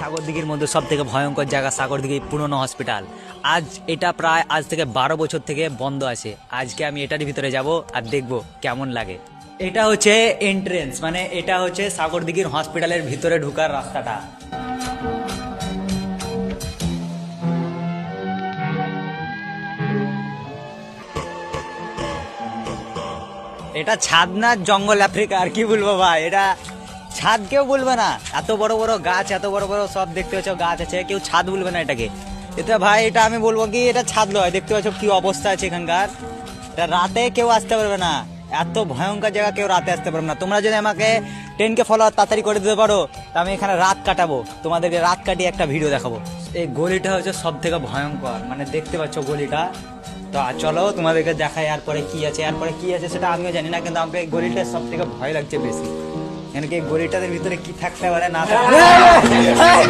সাগরদিঘির মধ্যে সব থেকে ভয়ঙ্কর জায়গা সাগরদিঘি পুরনো হসপিটাল। আজ এটা প্রায় আজ থেকে 12 বছর থেকে বন্ধ আছে। আজকে আমি এটার ভিতরে যাব আর দেখব কেমন লাগে। এটা হচ্ছে এন্ট্রেন্স, মানে এটা হচ্ছে সাগরদিঘির হসপিটালের ভিতরে ঢোকার রাস্তাটা। এটা ছাদ না জঙ্গল আফ্রিকা, আর কি বলবো ভাই, এটা ছাদ কেউ বলবে না। এত বড় বড় গাছ, এত বড় বড় সব দেখতে পাচ্ছ গাছ আছে, কেউ ছাদ বলবে না এটাকে। এটা ভাই, এটা আমি বলবো কি এটা ছাদ নয়। দেখতে পাচ্ছ কি অবস্থা আছে এখানকার। এটা রাতে কেউ আসতে পারবে না, এত ভয়ঙ্কর জায়গা, কেউ রাতে আসতে পারবে না। তোমরা যদি আমাকে 10K ফলোয়ার তাড়াতাড়ি করে দিতে পারো, তা আমি এখানে রাত কাটাবো, তোমাদেরকে রাত কাটিয়ে একটা ভিডিও দেখাবো। এই গলিটা হচ্ছে সব থেকে ভয়ঙ্কর, মানে দেখতে পাচ্ছ গলিটা। তো চলো তোমাদেরকে দেখাই এরপরে কি আছে। এরপরে কি আছে সেটা আমিও জানি না, কিন্তু আমাকে এই গলিটা সব থেকে ভয় লাগছে বেশি। কেন কি এই গলিটার ভিতরে কি থাকতে পারে না থাকতে পারে।